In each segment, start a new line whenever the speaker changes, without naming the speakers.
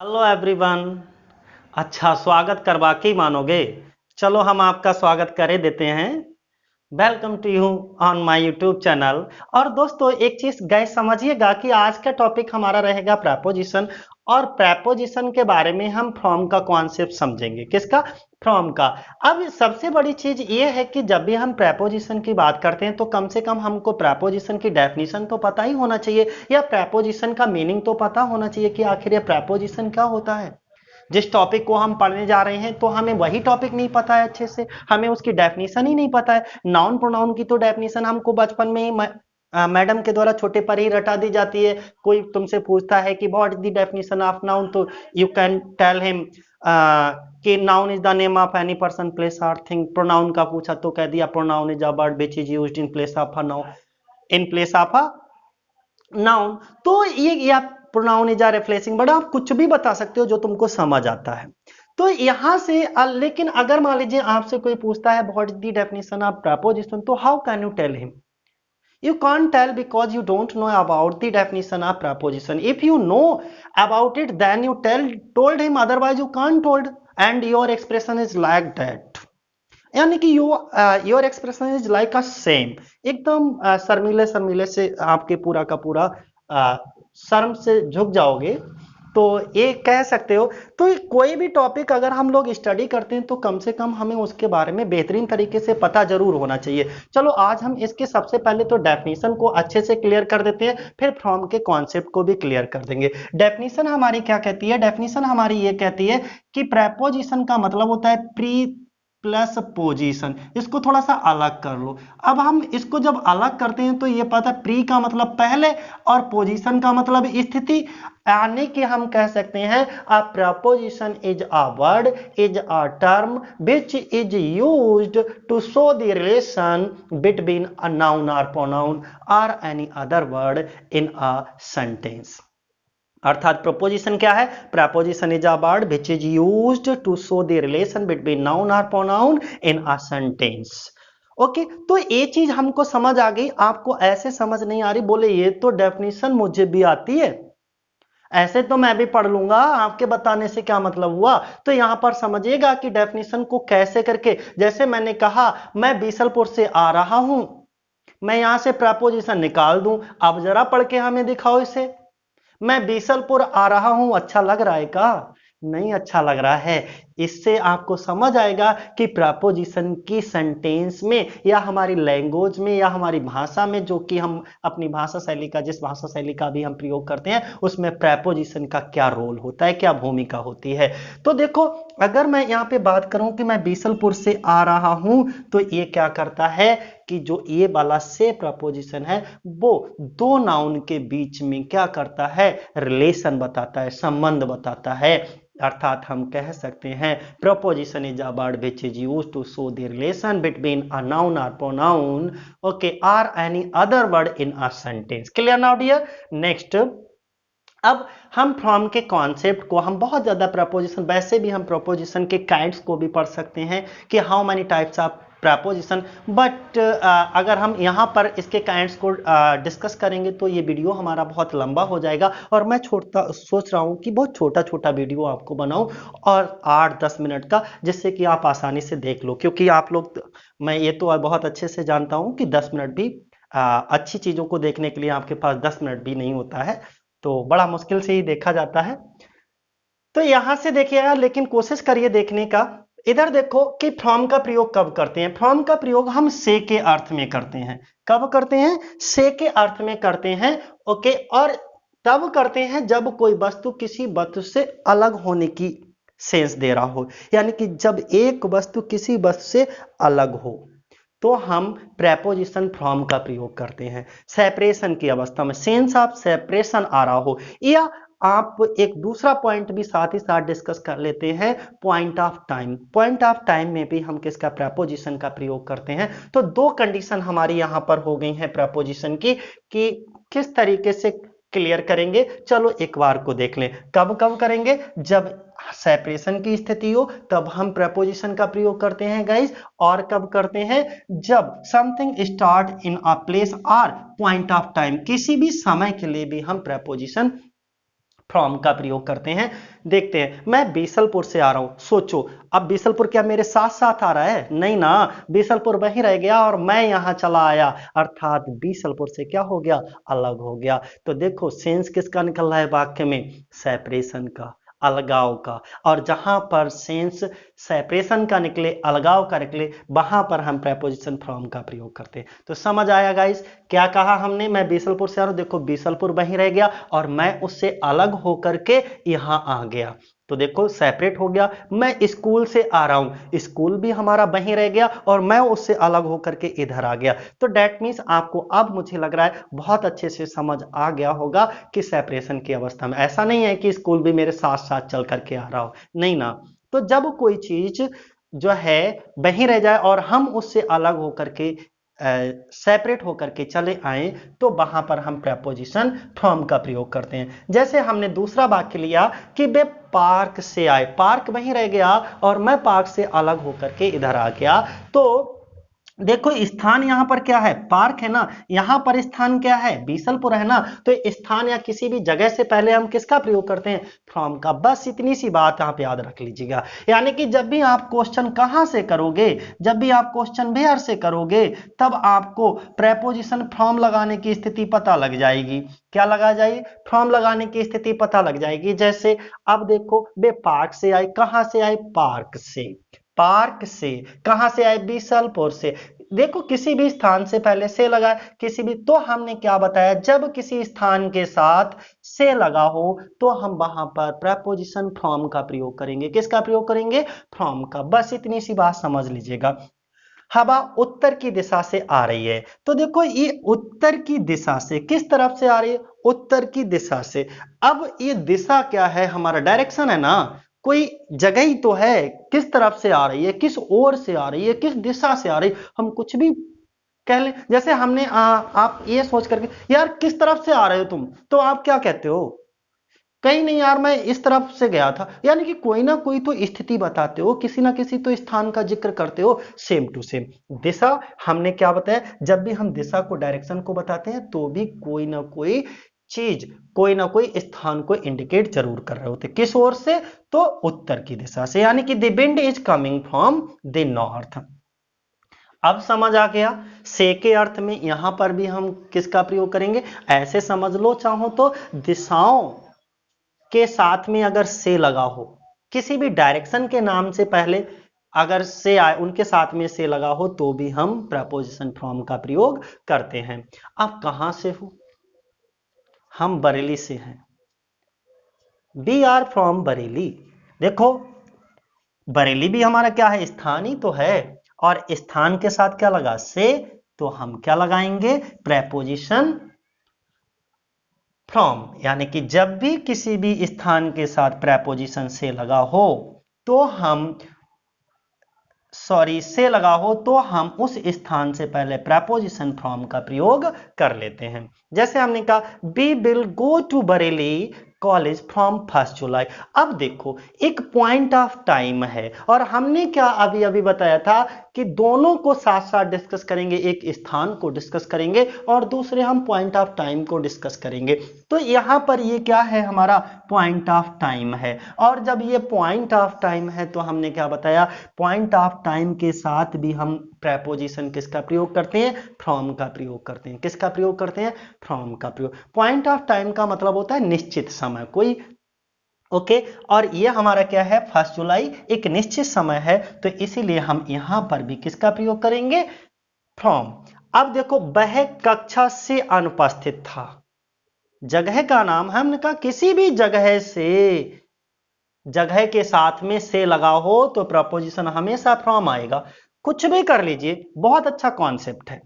Hello everyone. अच्छा, स्वागत करवा के ही मानोगे। चलो हम आपका स्वागत करे देते हैं। Welcome to you on my YouTube channel. और दोस्तों एक चीज गैस समझिएगा कि आज का टॉपिक हमारा रहेगा प्रेपोजिशन। और प्रेपोजिशन के बारे में हम फ्रॉम का कॉन्सेप्ट समझेंगे। किसका? फ्रॉम का। अब सबसे बड़ी चीज ये है कि जब भी हम प्रेपोजिशन की बात करते हैं तो कम से कम हमको प्रेपोजिशन की डेफिनेशन तो पता ही होना चाहिए, या प्रेपोजिशन का मीनिंग तो पता होना चाहिए कि आखिर ये प्रेपोजिशन क्या होता है। जिस टॉपिक को हम पढ़ने जा रहे हैं तो हमें वही टॉपिक नहीं पता है अच्छे से, हमें उसकी डेफिनेशन ही नहीं पता है। नाउन प्रोनाउन की तो डेफिनेशन हमको बचपन में ही मैडम के द्वारा छोटे पर ही रटा दी जाती है। कोई तुमसे पूछता है कि what is the definition of noun, तो यू कैन टेल हिम कि noun is the name of any person place और थिंग। प्रोनाउन का पूछा तो कह दिया pronoun is a word which is used in place of a noun, in place of a noun. तो ये या प्रोनाउन इज रिप्लेसिंग वर्ड, आप कुछ भी बता सकते हो जो तुमको समझ आता है। तो यहां से लेकिन अगर मान लीजिए आपसे कोई पूछता है what is the definition of preposition, तो how can you tell him? You can't tell because you don't know about the definition of preposition. If you know about it, then you told him. Otherwise, you can't told. And your expression is like that. यानी कि your expression is like a same, एकदम शर्मीले शर्मीले से आपके पूरा का पूरा शर्म से झुक जाओगे, तो ये कह सकते हो। तो कोई भी टॉपिक अगर हम लोग स्टडी करते हैं तो कम से कम हमें उसके बारे में बेहतरीन तरीके से पता जरूर होना चाहिए। चलो आज हम इसके सबसे पहले तो डेफिनेशन को अच्छे से क्लियर कर देते हैं, फिर फ्रॉम के कॉन्सेप्ट को भी क्लियर कर देंगे। डेफिनेशन हमारी क्या कहती है? डेफिनेशन हमारी ये कहती है कि प्रेपोजिशन का मतलब होता है प्री प्लस पोजीशन। इसको थोड़ा सा अलग कर लो। अब हम इसको जब अलग करते हैं तो ये पता है प्री का मतलब पहले और पोजीशन का मतलब स्थिति, यानी कि हम कह सकते हैं a preposition is a word, is a term which is used to show the relation between a noun और प्रोनाउन और any other word in a sentence. अर्थात प्रपोजिशन क्या है? Preposition is a word which is used to show the relation between noun और pronoun in a sentence. Okay, तो ये चीज हमको समझ आ गई। आपको ऐसे समझ नहीं आ रही, बोले ये तो डेफिनेशन मुझे भी आती है, ऐसे तो मैं भी पढ़ लूंगा, आपके बताने से क्या मतलब हुआ। तो यहां पर समझिएगा कि डेफिनेशन को कैसे करके, जैसे मैंने कहा मैं बीसलपुर से आ रहा हूं, मैं यहां से प्रपोजिशन निकाल दूं। अब जरा पढ़ के हमें दिखाओ इसे। मैं बीसलपुर आ रहा हूं, अच्छा लग रहा है का? नहीं अच्छा लग रहा है। इससे आपको समझ आएगा कि प्रपोजिशन की सेंटेंस में या हमारी लैंग्वेज में या हमारी भाषा में, जो कि हम अपनी भाषा शैली का, जिस भाषा शैली का भी हम प्रयोग करते हैं, उसमें प्रपोजिशन का क्या रोल होता है, क्या भूमिका होती है। तो देखो, अगर मैं यहाँ पे बात करूं कि मैं बीसलपुर से आ रहा हूं, तो ये क्या करता है कि जो ये वाला से प्रपोजिशन है वो दो नाउन के बीच में क्या करता है? रिलेशन बताता है, संबंध बताता है। अर्थात हम कह सकते हैं preposition is a word which is used to show the relation between a noun और प्रोनाउन, ओके, और any other word in a sentence. Clear now dear? Next, अब हम फ्रॉम के कॉन्सेप्ट को, हम बहुत ज्यादा प्रपोजिशन, वैसे भी हम प्रपोजिशन के काइंड्स को भी पढ़ सकते हैं कि how many types of preposition, but अगर हम यहाँ पर इसके काइंड्स को डिस्कस करेंगे तो ये वीडियो हमारा बहुत लंबा हो जाएगा, और मैं सोच रहा हूँ कि बहुत छोटा छोटा वीडियो आपको बनाऊं, और 8-10 मिनट का, जिससे कि आप आसानी से देख लो। क्योंकि आप लोग, मैं ये तो बहुत अच्छे से जानता हूँ कि 10 मिनट भी अच्छी चीजों को देखने के लिए आपके पास 10 मिनट भी नहीं होता है, तो बड़ा मुश्किल से ही देखा जाता है। तो यहां से देखिएगा, लेकिन कोशिश करिए देखने का। इधर देखो कि फ्रॉम का प्रयोग कब करते हैं? फ्रॉम का प्रयोग हम से के अर्थ में करते हैं। कब करते हैं? से के अर्थ में करते हैं। ओके, और तब करते हैं जब कोई वस्तु किसी वस्तु से अलग होने की सेंस दे रहा हो, यानी कि जब एक वस्तु किसी वस्तु से अलग हो तो हम प्रेपोजिशन फ्रॉम का प्रयोग करते हैं। सेपरेशन की अवस्था में, सेंस ऑफ सेपरेशन आ रहा हो, या आप एक दूसरा पॉइंट भी साथ ही साथ डिस्कस कर लेते हैं, point of time. Point of time में भी हम किसका? प्रेपोजिशन का प्रयोग करते हैं। तो दो कंडीशन हमारी यहां पर हो गई हैं प्रेपोजिशन की, कि किस तरीके से क्लियर करेंगे। चलो एक बार को देख लें। कब कब करेंगे? जब सेपरेशन की स्थिति हो तब हम प्रेपोजिशन का प्रयोग करते हैं गाइस। और कब करते हैं? जब something start in a place और पॉइंट ऑफ टाइम, किसी भी समय के लिए भी हम प्रेपोजिशन फ्रॉम का प्रयोग करते हैं। देखते हैं, मैं बीसलपुर से आ रहा हूं। सोचो, अब बीसलपुर क्या मेरे साथ साथ आ रहा है? नहीं ना, बीसलपुर वहीं रह गया और मैं यहां चला आया, अर्थात बीसलपुर से क्या हो गया? अलग हो गया। तो देखो सेंस किसका निकल रहा है वाक्य में? सेपरेशन का, अलगाव का। और जहां पर सेंस सेपरेशन का निकले, अलगाव का निकले, वहां पर हम प्रेपोजिशन फ्रॉम का प्रयोग करते हैं। तो समझ आया गाइस? क्या कहा हमने? मैं बीसलपुर से आ रहा हूं। देखो बीसलपुर वहीं रह गया और मैं उससे अलग होकर के यहां आ गया, तो देखो सेपरेट हो गया। मैं स्कूल से आ रहा हूं, स्कूल भी हमारा वहीं रह गया और मैं उससे अलग होकर के इधर आ गया। तो डेट मीन्स आपको अब मुझे लग रहा है बहुत अच्छे से समझ आ गया होगा कि सेपरेशन की अवस्था में ऐसा नहीं है कि स्कूल भी मेरे साथ साथ चल करके आ रहा हो, नहीं ना। तो जब कोई चीज जो है वहीं रह जाए और हम उससे अलग होकर के सेपरेट होकर के चले आए, तो वहां पर हम प्रेपोजिशन फ्रॉम का प्रयोग करते हैं। जैसे हमने दूसरा वाक्य लिया कि वे पार्क से आए, पार्क वहीं रह गया और मैं पार्क से अलग होकर के इधर आ गया। तो देखो स्थान यहां पर क्या है? पार्क है ना, यहां पर स्थान क्या है? बीसलपुर है ना। तो स्थान या किसी भी जगह से पहले हम किसका प्रयोग करते हैं? फ्रॉम का। बस इतनी सी बात यहां पे याद रख लीजिएगा। यानी कि जब भी आप क्वेश्चन कहां से करोगे, जब भी आप क्वेश्चन वेयर से करोगे, तब आपको प्रेपोजिशन फ्रॉम लगाने की स्थिति पता लग जाएगी। क्या लगा जाएगी? फ्रॉम लगाने की स्थिति पता लग जाएगी। जैसे अब देखो, वे पार्क से आए, कहां से आए? पार्क से। पार्क से कहां से आए? बीसलपुर से। देखो किसी भी स्थान से पहले से लगा, किसी भी, तो हमने क्या बताया? जब किसी स्थान के साथ से लगा हो तो हम वहां पर प्रेपोजिशन फ्रॉम का प्रयोग करेंगे। किसका प्रयोग करेंगे? फ्रॉम का। बस इतनी सी बात समझ लीजिएगा। हवा उत्तर की दिशा से आ रही है, तो देखो ये उत्तर की दिशा से किस तरफ से आ रही है? उत्तर की दिशा से। अब ये दिशा क्या है? हमारा डायरेक्शन है ना, कोई जगह ही तो है। किस तरफ से आ रही है, किस ओर से आ रही है, किस दिशा से आ रही है, हम कुछ भी कह लें। जैसे हमने आप ये सोच करके, यार किस तरफ से आ रहे हो तुम, तो आप क्या कहते हो? कहीं नहीं यार, मैं इस तरफ से गया था। यानी कि कोई ना कोई तो स्थिति बताते हो, किसी ना किसी तो स्थान का जिक्र करते हो। सेम टू सेम दिशा, हमने क्या बताया? जब भी हम दिशा को, डायरेक्शन को बताते हैं, तो भी कोई ना कोई चीज, कोई ना कोई स्थान को इंडिकेट जरूर कर रहे होते। किस ओर से? तो उत्तर की दिशा से। यानी कि the wind is coming from the north. अब समझ आ गया? से के अर्थ में यहां पर भी हम किसका प्रयोग करेंगे? ऐसे समझ लो चाहो तो, दिशाओं के साथ में अगर से लगा हो, किसी भी डायरेक्शन के नाम से पहले अगर से आए, उनके साथ में से लगा हो, तो भी हम प्रेपोजिशन फ्रॉम का प्रयोग करते हैं। आप कहां से हो? हम बरेली से हैं। We are from Bareilly. देखो बरेली भी हमारा क्या है? स्थान ही तो है। और स्थान के साथ क्या लगा? से। तो हम क्या लगाएंगे? Preposition from. यानी कि जब भी किसी भी स्थान के साथ प्रेपोजिशन से लगा हो, तो हम से लगा हो, तो हम उस स्थान से पहले प्रेपोजिशन फ्रॉम का प्रयोग कर लेते हैं। जैसे हमने कहा we will go to Bareilly college from 1 July. अब देखो एक पॉइंट ऑफ टाइम है और हमने क्या अभी अभी बताया था कि दोनों को साथ साथ डिस्कस करेंगे। एक स्थान को डिस्कस करेंगे और दूसरे हम पॉइंट ऑफ टाइम को डिस्कस करेंगे। तो यहां पर ये क्या है? हमारा पॉइंट ऑफ टाइम है। और जब ये पॉइंट ऑफ टाइम है तो हमने क्या बताया? पॉइंट ऑफ टाइम के साथ भी हम प्रेपोजिशन किसका प्रयोग करते हैं? फ्रॉम का प्रयोग करते हैं। किसका प्रयोग करते हैं? फ्रॉम का प्रयोग। पॉइंट ऑफ टाइम का मतलब होता है निश्चित समय, कोई ओके। और ये हमारा क्या है? 1 जुलाई एक निश्चित समय है, तो इसीलिए हम यहां पर भी किसका प्रयोग करेंगे? फ्रॉम। अब देखो वह कक्षा से अनुपस्थित था। जगह का नाम है, हमने कहा किसी भी जगह से, जगह के साथ में से लगा हो तो प्रपोजिशन हमेशा फ्रॉम आएगा। कुछ भी कर लीजिए, बहुत अच्छा कॉन्सेप्ट है।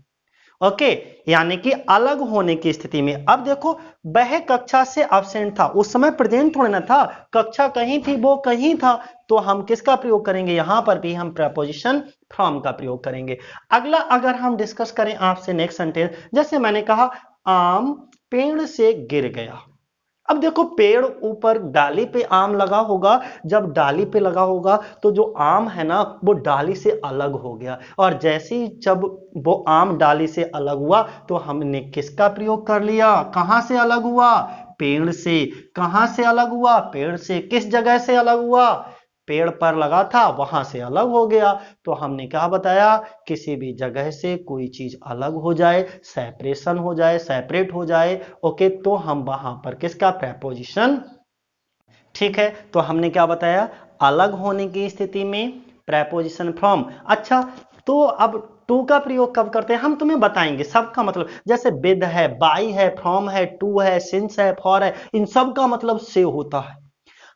ओके, यानी कि अलग होने की स्थिति में। अब देखो वह कक्षा से अब्सेंट था, उस समय प्रेजेंट थोड़ा ना था, कक्षा कहीं थी, वो कहीं था, तो हम किसका प्रयोग करेंगे? यहां पर भी हम प्रेपोजिशन फ्रॉम का प्रयोग करेंगे। अगला अगर हम डिस्कस करें आपसे नेक्स्ट सेंटेंस, जैसे मैंने कहा आम पेड़ से गिर गया। अब देखो पेड़ ऊपर डाली पे आम लगा होगा, जब डाली पे लगा होगा तो जो आम है ना वो डाली से अलग हो गया, और जैसे ही जब वो आम डाली से अलग हुआ तो हमने किसका प्रयोग कर लिया? कहां से अलग हुआ? पेड़ से। कहां से अलग हुआ? पेड़ से। किस जगह से अलग हुआ? पेड़ पर लगा था वहां से अलग हो गया। तो हमने क्या बताया? किसी भी जगह से कोई चीज अलग हो जाए, सेपरेशन हो जाए, सेपरेट हो जाए, ओके, तो हम वहां पर किसका प्रेपोजिशन, ठीक है, तो हमने क्या बताया? अलग होने की स्थिति में प्रेपोजिशन फ्रॉम। अच्छा, तो अब टू का प्रयोग कब करते हैं हम तुम्हें बताएंगे। सबका मतलब, जैसे विद है, बाई है, फ्रॉम है, टू है, सिंस है, फॉर है, इन सब का मतलब से होता है।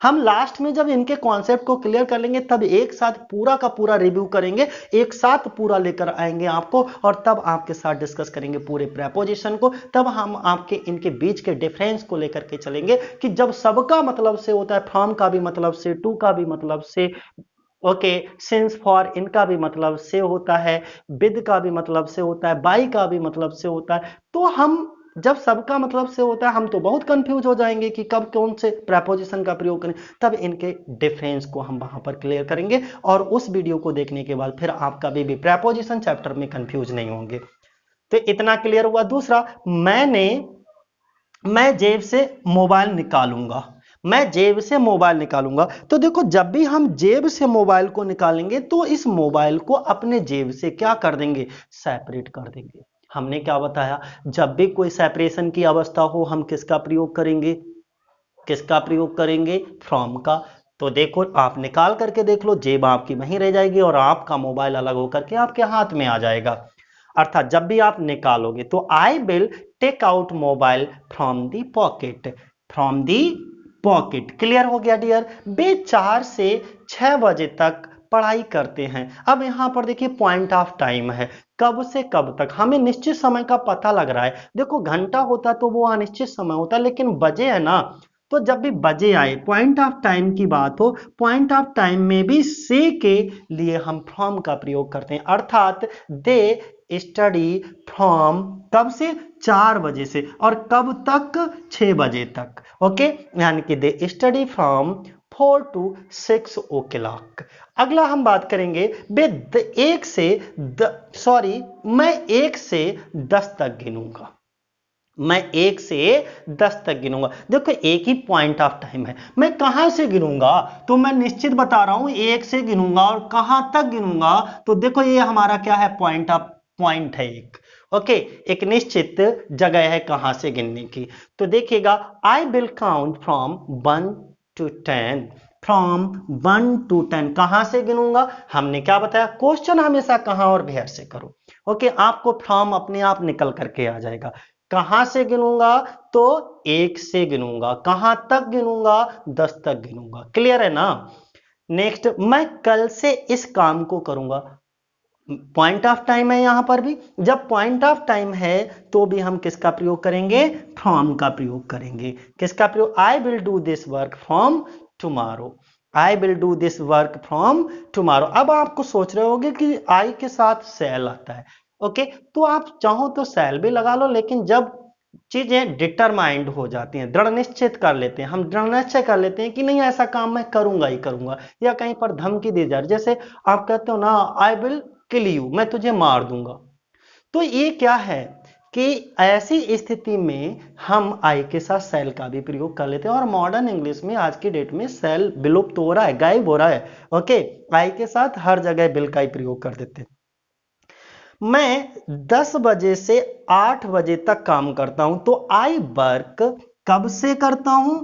हम लास्ट में जब इनके कॉन्सेप्ट को क्लियर कर लेंगे तब एक साथ पूरा का पूरा रिव्यू करेंगे, एक साथ पूरा लेकर आएंगे आपको, और तब आपके साथ डिस्कस करेंगे पूरे प्रेपोजिशन को। तब हम आपके इनके बीच के डिफरेंस को लेकर के चलेंगे कि जब सबका मतलब से होता है, फ्रॉम का भी मतलब से, टू का भी मतलब से, ओके, सिंस, फॉर, इनका भी मतलब से होता है, विद का भी मतलब से होता है, बाई का भी मतलब से होता है। तो हम जब सबका मतलब से होता है हम तो बहुत कंफ्यूज हो जाएंगे कि कब कौन से प्रेपोजिशन का प्रयोग करें। तब इनके डिफरेंस को हम वहां पर क्लियर करेंगे, और उस वीडियो को देखने के बाद फिर आप कभी भी प्रेपोजिशन चैप्टर में कंफ्यूज नहीं होंगे। तो इतना क्लियर हुआ। दूसरा, मैं जेब से मोबाइल निकालूंगा। मैं जेब से मोबाइल निकालूंगा, तो देखो जब भी हम जेब से मोबाइल को निकालेंगे तो इस मोबाइल को अपने जेब से क्या कर देंगे? सेपरेट कर देंगे। हमने क्या बताया? जब भी कोई सेपरेशन की अवस्था हो हम किसका प्रयोग करेंगे? किसका प्रयोग करेंगे? फ्रॉम का। तो देखो आप निकाल करके देख लो, जेब आपकी वहीं रह जाएगी और आपका मोबाइल अलग होकर के आपके हाथ में आ जाएगा। अर्थात जब भी आप निकालोगे तो I will take out mobile from the pocket. From the pocket. Clear हो गया डियर? वे 4 से 6 बजे तक पढ़ाई करते हैं। अब यहां पर देखिए पॉइंट ऑफ टाइम है, कब से कब तक, हमें निश्चित समय का पता लग रहा है। देखो घंटा होता तो वो अनिश्चित समय होता, लेकिन बजे है ना, तो जब भी बजे आए, पॉइंट ऑफ टाइम की बात हो, पॉइंट ऑफ टाइम में भी से के लिए हम फ्रॉम का प्रयोग करते हैं। अर्थात दे स्टडी फ्रॉम, कब से? 4 बजे से, और कब तक? 6 बजे तक। ओके, यानी कि they study from 4 to 6 o'clock। अगला हम बात करेंगे एक से सॉरी, मैं 1 से 10 तक गिनूंगा। मैं 1 से 10 तक गिनूंगा। देखो एक ही पॉइंट ऑफ टाइम है, मैं कहां से गिनूंगा? तो मैं निश्चित बता रहा हूं 1 से गिनूंगा, और कहां तक गिनूंगा? तो देखो ये हमारा क्या है? पॉइंट है एक। ओके, एक निश्चित जगह है कहां से गिनने की। तो देखिएगा, I will count from 1 to 10। From 1 to 10 कहां से गिनूंगा? हमने क्या बताया? क्वेश्चन हमेशा कहां और वेयर से करो। ओके, आपको फ्रॉम अपने आप निकल करके आ जाएगा। कहां से गिनूंगा? तो 1 से गिनूंगा। कहां तक गिनूंगा? 10 तक गिनूंगा। क्लियर है ना? नेक्स्ट, मैं कल से इस काम को करूंगा। पॉइंट ऑफ टाइम है यहां पर भी। जब पॉइंट ऑफ टाइम है तो भी हम किसका प्रयोग करेंगे? फ्रॉम का प्रयोग करेंगे। किसका प्रयोग? I will do this work from tomorrow. I will do this work from tomorrow. अब आपको सोच रहे होगे कि आई के साथ सेल आता है। ओके, तो आप चाहो तो सेल भी लगा लो, लेकिन जब चीजें डिटरमाइंड हो जाती हैं, दृढ़ निश्चित कर लेते हैं, हम दृढ़ निश्चय कर लेते हैं कि नहीं ऐसा काम मैं करूंगा ही करूंगा, या कहीं पर धमकी दी जा रही, जैसे आप कहते हो ना, आई विल किल यू, मैं तुझे मार दूंगा। तो ये क्या है कि ऐसी स्थिति में हम आई के साथ सेल का भी प्रयोग कर लेते हैं, और मॉडर्न इंग्लिश में आज की डेट में सेल विलुप्त हो रहा है, गायब हो रहा है। ओके, आई के साथ हर जगह विल का ही प्रयोग कर देते हैं। मैं 10 बजे से 8 बजे तक काम करता हूं, तो आई वर्क कब से करता हूं?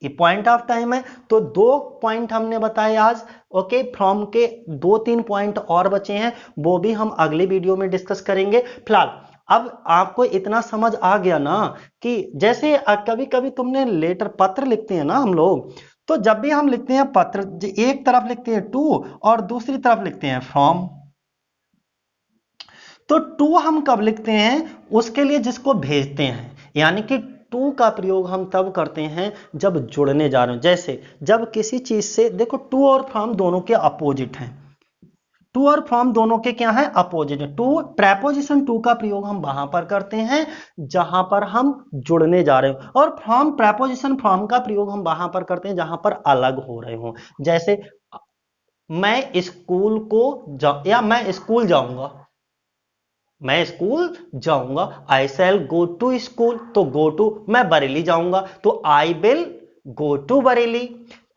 ये पॉइंट ऑफ टाइम है। तो 2 पॉइंट हमने बताए आज। ओके, फ्रॉम के 2-3 पॉइंट और बचे हैं, वो भी हम अगले वीडियो में डिस्कस करेंगे। फिलहाल अब आपको इतना समझ आ गया ना कि जैसे कभी कभी तुमने लेटर, पत्र लिखते हैं ना हम लोग, तो जब भी हम लिखते हैं पत्र, एक तरफ लिखते हैं टू और दूसरी तरफ लिखते हैं फ्रॉम। तो टू हम कब लिखते हैं? उसके लिए जिसको भेजते हैं, यानी कि टू का प्रयोग हम तब करते हैं जब जुड़ने जा रहे हो। जैसे जब किसी चीज से, देखो टू और फ्रॉम दोनों के अपोजिट हैं। टू और फ्रॉम दोनों के क्या है? अपोजिट है। टू, प्रेपोजिशन टू का प्रयोग हम वहां पर करते हैं जहां पर हम जुड़ने जा रहे हो, और फ्रॉम, प्रेपोजिशन फ्रॉम का प्रयोग हम वहां पर करते हैं जहां पर अलग हो रहे हो। जैसे मैं स्कूल को या मैं स्कूल जाऊंगा। मैं स्कूल जाऊंगा, आई शैल गो टू स्कूल, तो गो टू मैं बरेली जाऊंगा तो I will go to Bareilly.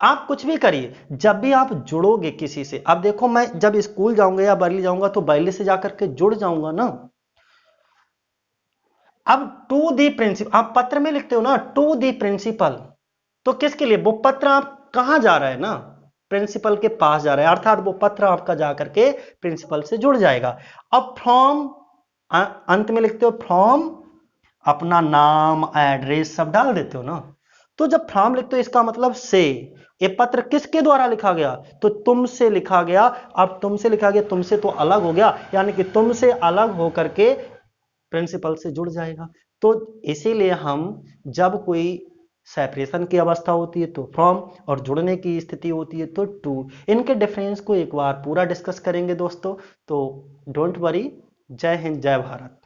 आप कुछ भी करिए, जब भी आप जुड़ोगे किसी से, अब देखो मैं जब स्कूल जाऊंगा या बरेली जाऊंगा तो बरेली से जाकर के जुड़ जाऊंगा ना। अब टू दी प्रिंसिपल, आप पत्र में लिखते हो ना टू दी प्रिंसिपल, तो किसके लिए? वो पत्र आप कहां जा रहा है ना, प्रिंसिपल के पास जा रहा है, अर्थात वो पत्र आपका जाकर के प्रिंसिपल से जुड़ जाएगा। अब फ्रॉम, अंत में लिखते हो फ्रॉम, अपना नाम एड्रेस सब डाल देते हो ना। तो जब फ्रॉम लिखते हो इसका मतलब से, ये पत्र किसके द्वारा लिखा गया? तो तुमसे लिखा गया। अब तुमसे लिखा गया, तुमसे तो अलग हो गया, यानी कि तुमसे अलग होकर के प्रिंसिपल से जुड़ जाएगा। तो इसीलिए हम जब कोई सेपरेशन की अवस्था होती है तो फ्रॉम, और जुड़ने की स्थिति होती है तो टू। इनके डिफरेंस को एक बार पूरा डिस्कस करेंगे दोस्तों, तो डोंट वरी। जय हिंद, जय भारत।